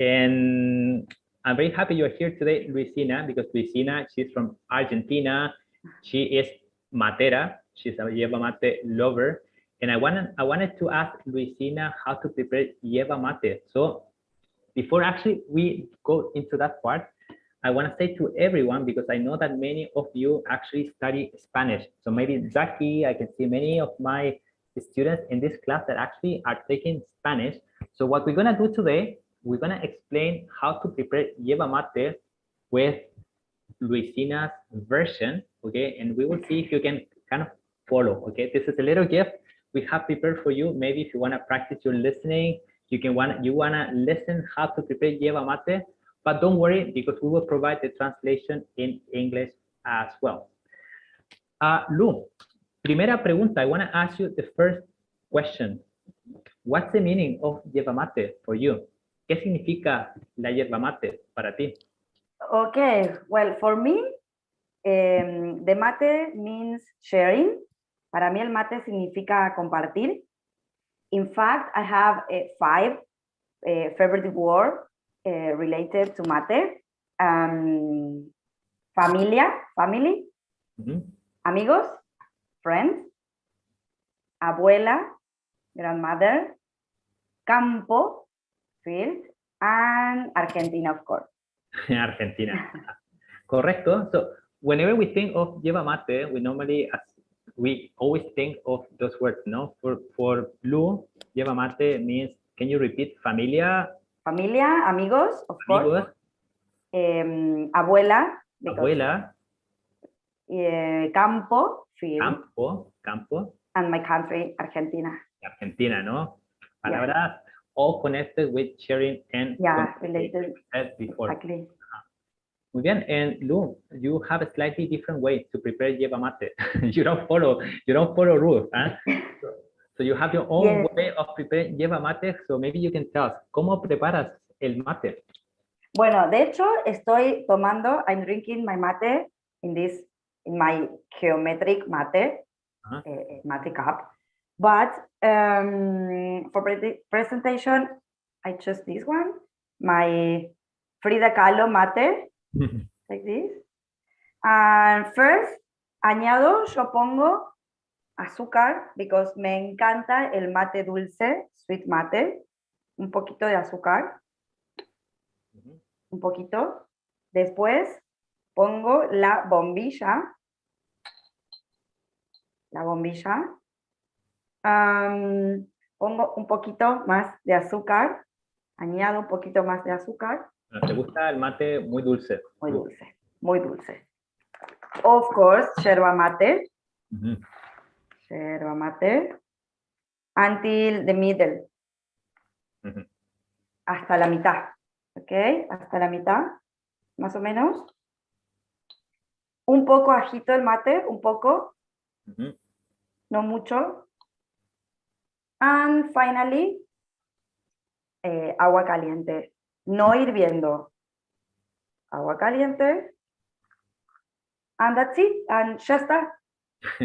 and I'm very happy you're here today, Luisina, because Luisina, she's from Argentina. She is matera. She's a yerba mate lover, and I wanted to ask Luisina how to prepare yerba mate. So before actually we go into that part, I want to say to everyone, because I know that many of you actually study Spanish. So maybe Jackie, I can see many of my students in this class that actually are taking Spanish. So what we're gonna do today, we're gonna explain how to prepare yerba mate with Luisina's version, okay? And we will see if you can kind of follow, okay? This is a little gift we have prepared for you. Maybe if you wanna practice your listening, you wanna listen how to prepare yerba mate, but don't worry, because we will provide the translation in English as well. Lu, primera pregunta, I want to ask you the first question. What's the meaning of yerba mate for you? ¿Qué significa la yerba mate para ti? Okay, well, for me, the mate means sharing. Para mí el mate significa compartir. In fact, I have 5 favorite words related to mate. Familia, family, amigos, friends, abuela, grandmother, campo, field, and Argentina, of course. Argentina. Correcto. So whenever we think of yerba mate, we always think of those words, no? For Blue, yerba mate means, can you repeat? Familia, Familia, amigos, of course. amigos, Abuela, because, abuela, campo, field, campo, and my country, Argentina. Argentina, ¿no? Yeah. Palabras all connected with sharing and Yeah, community, related, as before. exactly. Muy bien, and Lu, you have a slightly different way to prepare yerba mate. you don't follow rules, huh? So you have your own Yes. way of preparing yerba mate. So maybe you can tell us cómo preparas el mate. Bueno, de hecho, I'm drinking my mate in my geometric mate, Uh-huh. mate cup. But for presentation, I chose this one, my Frida Kahlo mate, like this. And first, yo pongo azúcar, because me encanta el mate dulce, sweet mate, un poquito de azúcar. Un poquito. Después pongo la bombilla. Pongo un poquito más de azúcar. Añado un poquito más de azúcar. ¿Te gusta el mate muy dulce? Muy dulce, muy dulce. Of course, yerba mate. Uh-huh. Yerba mate. Until the middle. Uh-huh. Hasta la mitad. ¿Ok? Hasta la mitad, más o menos. Un poco agito el mate, un poco. Uh-huh. No mucho. And finally, agua caliente. No hirviendo. Agua caliente. And that's it. And ya está.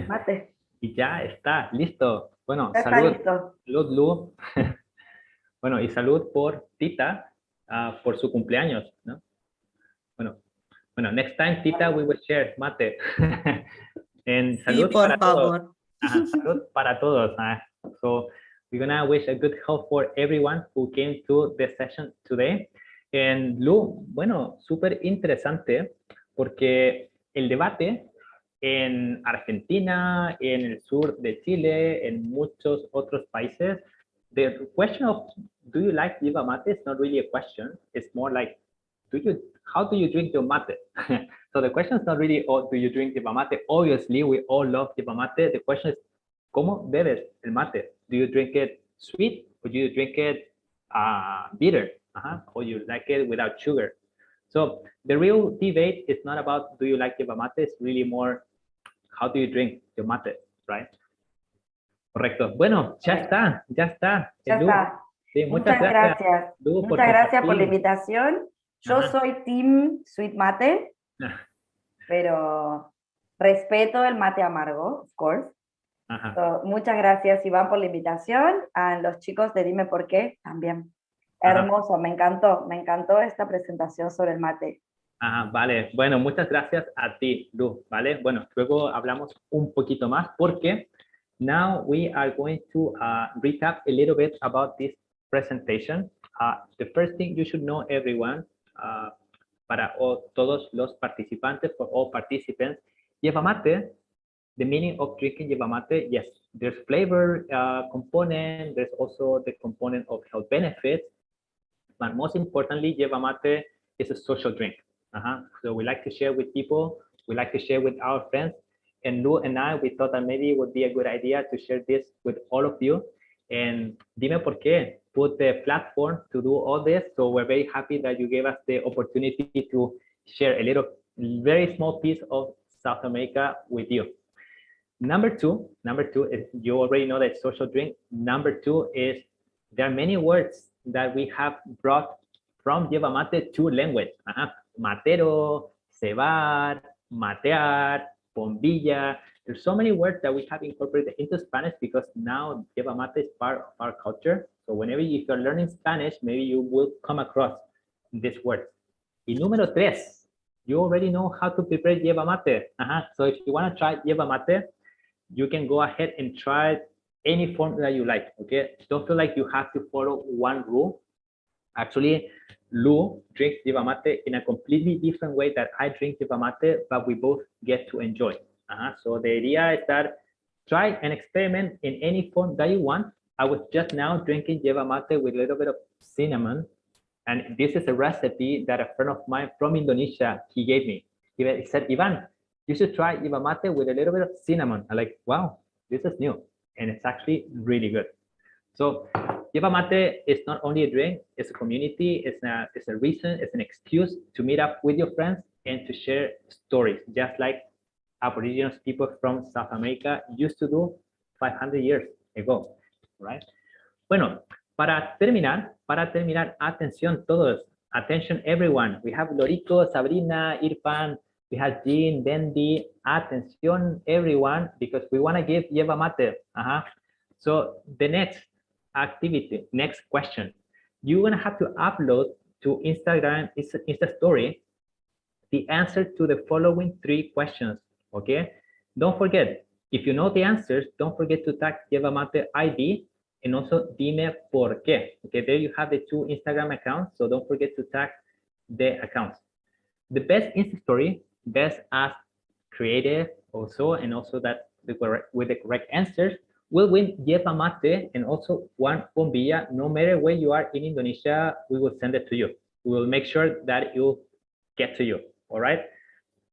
Mate. Y ya está, listo. Bueno, Ya está salud. listo. Salud, Lu. Bueno, y salud por Tita, por su cumpleaños, ¿no? Bueno, next time, Tita, we will share mate. And salud Sí, por para todos. favor. Salud para todos. So we're gonna wish a good health for everyone who came to the session today. And Lu, bueno, súper interesante porque el debate en Argentina, en el sur de Chile, en muchos otros países, the question of do you like yerba mate is not really a question. It's more like, how do you drink your mate? So the question is not really, oh, do you drink yerba mate? Obviously, we all love yerba mate. The question is, ¿cómo bebes el mate? Do you drink it sweet or do you drink it bitter? Or you like it without sugar? So the real debate is not about do you like yerba mate, it's really more how do you drink your mate, right? Correcto. Bueno, ya está. Ya Lu, está. sí, Muchas gracias. Lu, por Muchas gracias por la compartir. invitación. Yo Ajá. soy team sweet mate, pero respeto el mate amargo, of course. Ajá. So, muchas gracias, Iván, por la invitación. A los chicos de Dime Por Qué también. Ajá. Hermoso, me encantó esta presentación sobre el mate. Vale. Bueno, muchas gracias a ti, Lu, ¿vale? Bueno, luego hablamos un poquito más porque now we are going to recap a little bit about this presentation. The first thing you should know, everyone, para todos los participantes, for all participants, yerba mate, the meaning of drinking yerba mate, yes, there's flavor component, there's also the component of health benefits, but most importantly, yerba mate is a social drink. So we like to share with people, we like to share with our friends, and Lu and I, we thought that maybe it would be a good idea to share this with all of you. And Dime Por Qué put the platform to do all this, so we're very happy that you gave us the opportunity to share a little, very small piece of South America with you. Number two is, you already know that social drink. Number two is, there are many words that we have brought from yerba mate to language. Matero, cebar, matear, bombilla. There's so many words that we have incorporated into Spanish because now yerba mate is part of our culture. So whenever if you're learning Spanish, maybe you will come across this word. Y número tres, you already know how to prepare yerba mate. So if you want to try yerba mate, you can go ahead and try any form that you like, okay? Don't feel like you have to follow one rule. Actually, Lu drinks yerba mate in a completely different way that I drink yerba mate, but we both get to enjoy. So the idea is that try and experiment in any form that you want. I was just now drinking yerba mate with a little bit of cinnamon, and this is a recipe that a friend of mine from Indonesia, he gave me. He said, Ivan, you should try yerba mate with a little bit of cinnamon. I'm like, wow, this is new, and it's actually really good. So yerba mate is not only a drink, it's a community, it's a reason, it's an excuse to meet up with your friends and to share stories, just like Aboriginal people from South America used to do 500 years ago, right? Bueno, para terminar, atención todos, attention everyone. We have Lorico, Sabrina, Irfan, we have Jean, Bendy, atención everyone, because we want to give yerba mate. So the next activity, next question, you're gonna have to upload to Instagram, Insta story, the answer to the following 3 questions, okay? Don't forget, if you know the answers, don't forget to tag Yerba Mate ID and also dime por qué. Okay, there you have the 2 Instagram accounts, so don't forget to tag the accounts. The best Insta story, best as creative also, and also that with the correct answers, will win yerba mate and also 1 bombilla. No matter where you are in Indonesia, we will send it to you. We will make sure that it will get to you. All right.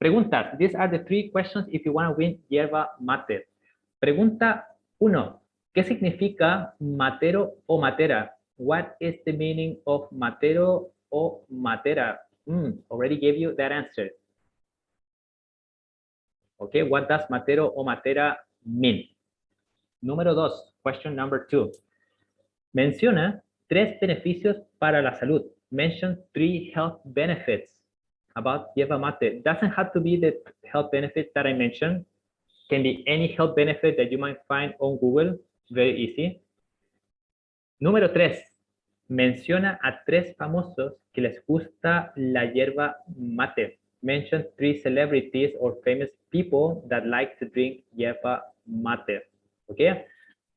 Preguntas. These are the 3 questions if you want to win yerba mate. Pregunta 1. ¿Qué significa matero o matera? What is the meaning of matero o matera? Already gave you that answer. Okay, what does matero o matera mean? Número 2, question number 2. Menciona 3 beneficios para la salud. Mention 3 health benefits about yerba mate. Doesn't have to be the health benefits that I mentioned. Can be any health benefit that you might find on Google. Very easy. Número 3. Menciona a 3 famosos que les gusta la yerba mate. Mention 3 celebrities or famous people that like to drink yerba mate. Okay,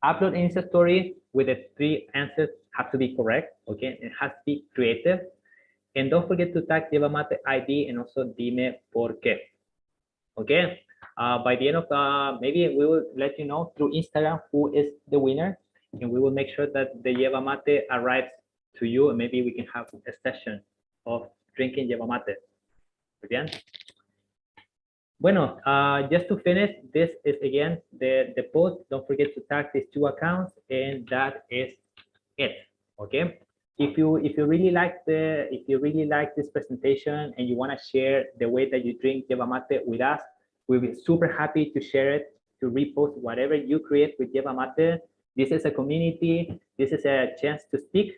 upload an Insta story with the 3 answers have to be correct. Okay, it has to be creative, and don't forget to tag yerba mate ID and also dime por qué. Okay, by the end of maybe we will let you know through Instagram who is the winner, and we will make sure that the yerba mate arrives to you, and maybe we can have a session of drinking yerba mate. Bien. Bueno, just to finish, this is again the post. Don't forget to tag these 2 accounts, and that is it. Okay. If you really like this presentation and you want to share the way that you drink yerba mate with us, we'll be super happy to share it, to repost whatever you create with yerba mate. This is a community. This is a chance to speak,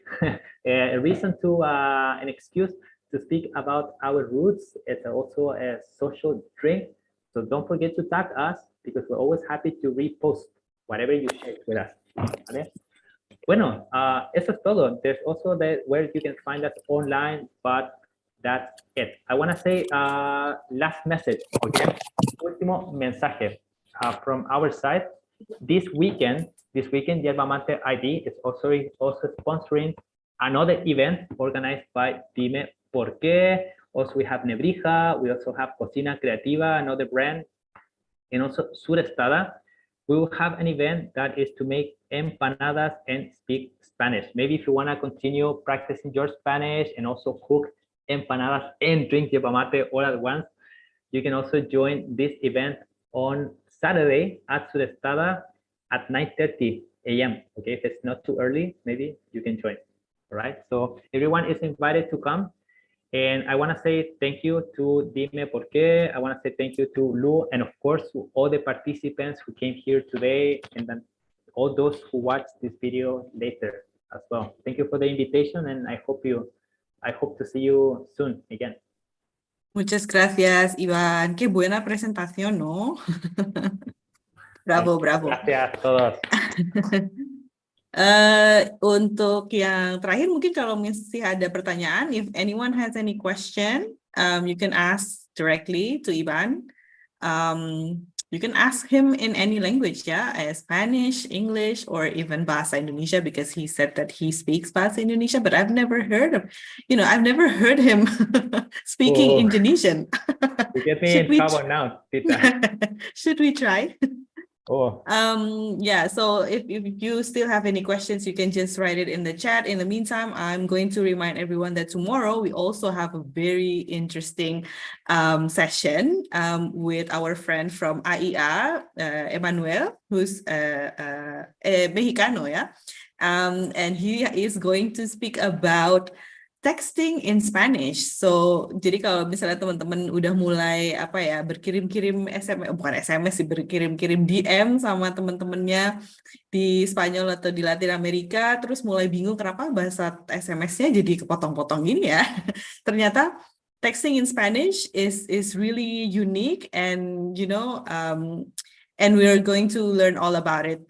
a reason to an excuse to speak about our roots. It's also a social drink. So don't forget to tag us because we're always happy to repost whatever you share with us. ¿Vale? Bueno, eso es todo. There's also where you can find us online, but that's it. I want to say last message, okay? Último mensaje from our side. This weekend, Yerba Mate ID is also sponsoring another event organized by Dime Por Qué. Also, we have Nebrija. We also have Cocina Creativa, another brand, and also Surestada. We will have an event that is to make empanadas and speak Spanish. Maybe if you want to continue practicing your Spanish and also cook empanadas and drink yerba mate all at once, you can also join this event on Saturday at Surestada at 9:30 a.m. Okay, if it's not too early, maybe you can join. All right, so everyone is invited to come. And I want to say thank you to Dime Por Qué. I want to say thank you to Lu, and of course to all the participants who came here today, and then all those who watched this video later as well. Thank you for the invitation, and I hope to see you soon again. Muchas gracias, Iván. Qué buena presentación, ¿no? Bravo, bravo. Gracias a todos. Untuk yang terakhir, mungkin kalau masih ada pertanyaan, if anyone has any question, you can ask directly to Ivan. You can ask him in any language, yeah, Spanish, English, or even Bahasa Indonesia, because he said that he speaks Bahasa Indonesia, but I've never heard of, I've never heard him speaking Oh. Indonesian. You get me Should in we trouble now, Tita. Should we try? Oh, Yeah, so if you still have any questions, you can just write it in the chat. In the meantime, I'm going to remind everyone that tomorrow we also have a very interesting session with our friend from AIA, Emmanuel, who's Mexicano, yeah? And he is going to speak about texting in Spanish. So, jadi kalau misalnya teman-teman udah mulai berkirim-kirim SMS, bukan SMS sih, berkirim-kirim DM sama teman-temannya di Spanyol atau di Latin Amerika, terus mulai bingung kenapa bahasa SMS-nya jadi kepotong-potong gini ya. Ternyata texting in Spanish is really unique, and and we're going to learn all about it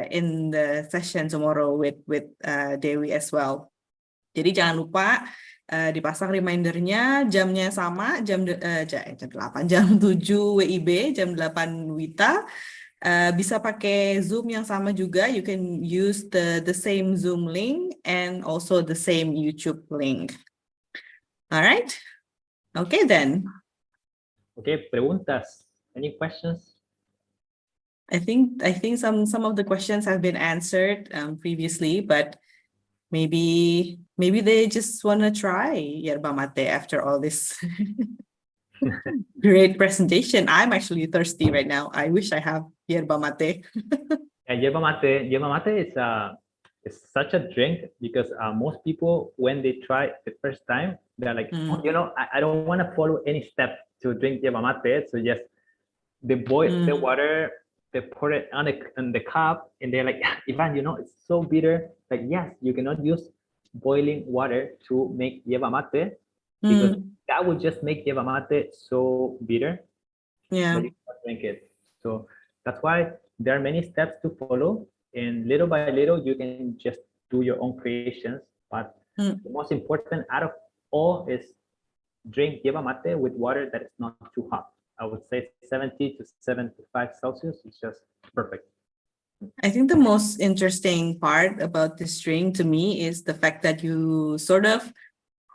in the session tomorrow with Dewi as well. Jadi jangan lupa dipasang remindernya, jamnya sama, jam 8, jam 7 WIB, jam 8 WITA. Bisa pakai Zoom yang sama juga. You can use the same Zoom link and also the same YouTube link. All right? Okay then. okay, preguntas. Any questions? I think some of the questions have been answered previously, but maybe they just want to try yerba mate after all this great presentation. I'm actually thirsty right now. I wish I have yerba mate. Yeah, yerba mate is such a drink because most people, when they try the first time, they're like, oh, I don't want to follow any step to drink yerba mate. So just they boil the water, they pour it on the cup, and they're like, Ivan, it's so bitter. Like, yes, you cannot use boiling water to make yerba mate because that would just make yerba mate so bitter. Yeah. That you cannot drink it. So that's why there are many steps to follow, and little by little you can just do your own creations. But the most important out of all is drink yerba mate with water that is not too hot. I would say 70 to 75 Celsius is just perfect. I think the most interesting part about this drink to me is the fact that you sort of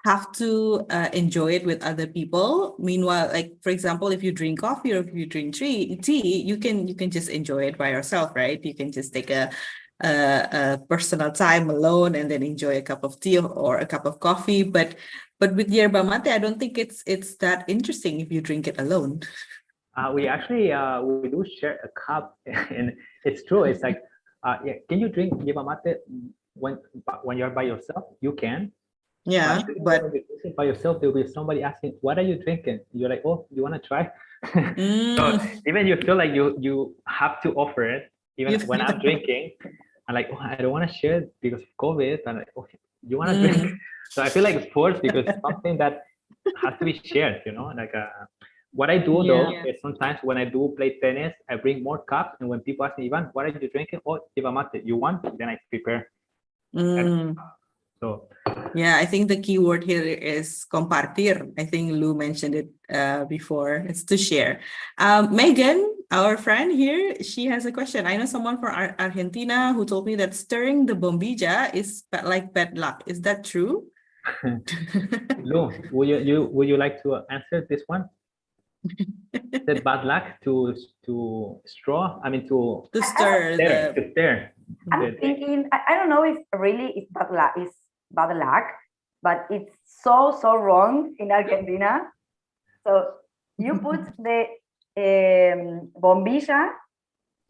have to enjoy it with other people. Meanwhile, like for example, if you drink coffee or if you drink tea, you can just enjoy it by yourself, right? You can just take a personal time alone and then enjoy a cup of tea or a cup of coffee. But with yerba mate, I don't think it's that interesting if you drink it alone. We actually we do share a cup, and it's true. It's like, can you drink yerba mate when you're by yourself? You can. Yeah, but by yourself, there'll be somebody asking, "What are you drinking?" You're like, "Oh, you want to try?" So even you feel like you have to offer it. Even when I'm drinking, I'm like, "Oh, I don't want to share it because of COVID." I'm like, "Okay, you want to drink?" So I feel like it's forced because it's something that has to be shared. Like what I do though is sometimes when I do play tennis, I bring more cups, and when people ask me, Ivan, what are you drinking? Oh, yerba mate. You want? Then I prepare. So yeah, I think the key word here is compartir. I think Lou mentioned it before. It's to share. Megan, our friend here, she has a question. I know someone from Argentina who told me that stirring the bombilla is like bad luck. Is that true? Lou, would you like to answer this one? The bad luck to straw? I mean to stir. To stir. I'm thinking, I don't know if really it's bad luck, but it's so wrong in Argentina. So you put the bombilla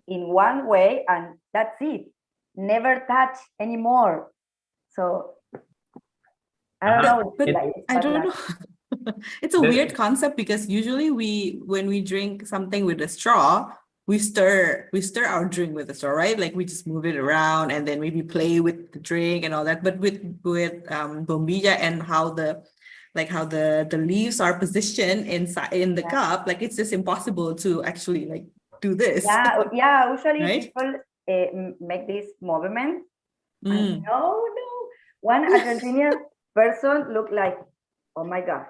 in one way and that's it. Never touch anymore. So I don't know. I don't know. It's a weird concept because usually when we drink something with a straw, we stir our drink with a straw, right? Like we just move it around and then maybe play with the drink and all that. But with bombilla and how the leaves are positioned inside in the cup, like it's just impossible to actually like do this. Yeah. Usually right? people make this movement. And no. One Argentinian person looked like, oh my God.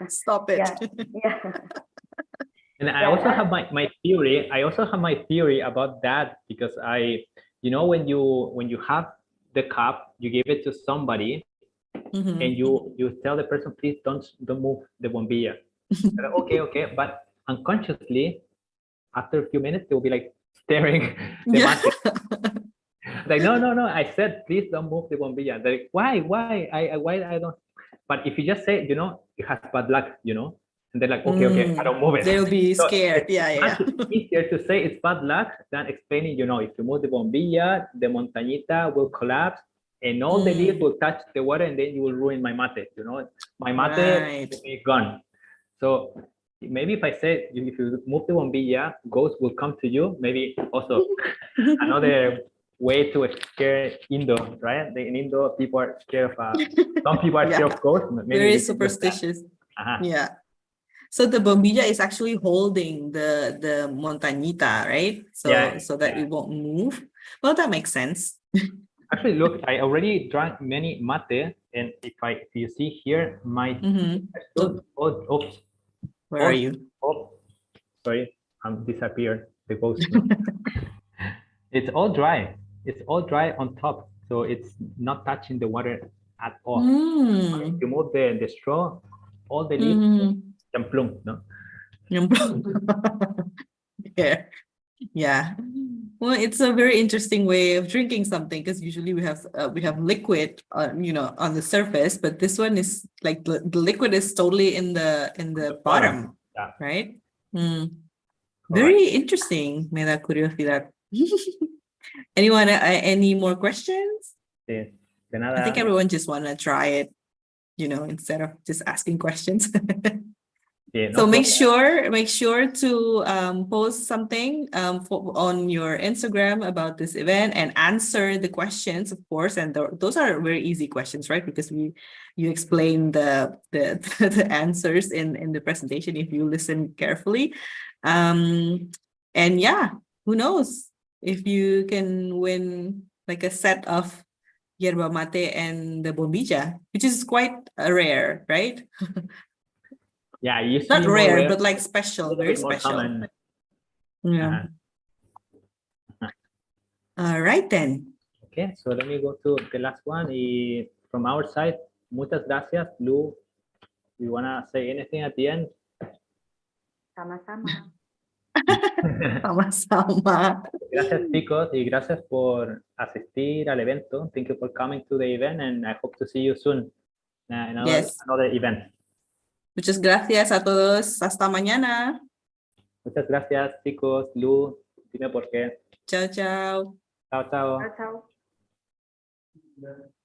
Stop it. Yeah. And I Yeah, also have my theory. I also have my theory about that because when you have the cup, you give it to somebody, Mhm. and you tell the person, please don't move the bombilla. They're like, okay, but unconsciously, after a few minutes, they will be like staring the Yeah. mate. Like, no, I said, please don't move the bombilla. They're like, why? Why I don't? But if you just say, it has bad luck, and they're like, okay, I don't move it. They'll be So scared. it's Yeah. much easier to say it's bad luck than explaining, if you move the bombilla, the montañita will collapse and all the leaves will touch the water and then you will ruin my mate, my mate Right. will be gone. So maybe if I say, if you move the bombilla, ghosts will come to you. Maybe also another way to scare Indo, right? In Indo, people are scared of, some people are scared of ghosts. Maybe Very we can use that. superstitious. Yeah. So the bombilla is actually holding the montañita, right? So that it won't move. Well, that makes sense. Actually, look, I already drank many mate, and if you see here, my oops, Where are you? Oh, sorry, I'm disappeared. The ghost. It's all dry. It's all dry on top, so it's not touching the water at all. If you move the straw, all the leaves plump, no? Yeah. Well, it's a very interesting way of drinking something because usually we have liquid, on the surface, but this one is like the liquid is totally in the bottom, Yeah. right? Very interesting. Me da curiosidad. Anyone? Any more questions? Sí. De I think nada. everyone just want to try it, instead of just asking questions. Sí, So no, make sure to post something on your Instagram about this event and answer the questions, of course. And those are very easy questions, right? Because you explain the the answers in the presentation if you listen carefully. And yeah, who knows if you can win like a set of yerba mate and the bombilla, which is quite rare, right? Yeah, it used to Not be more rare, rare, but like special, very more special. common. Yeah. All right then. Okay, so let me go to the last one. From our side, muchas gracias, Lu. You wanna say anything at the end? Sama-sama. Sama-sama. Gracias, chicos, y gracias por asistir al evento. Thank you for coming to the event, and I hope to see you soon in another event. Muchas gracias a todos. Hasta mañana. Muchas gracias, chicos. Lu, dime por qué. Chao, chao. Chao, chao. Chao, chao.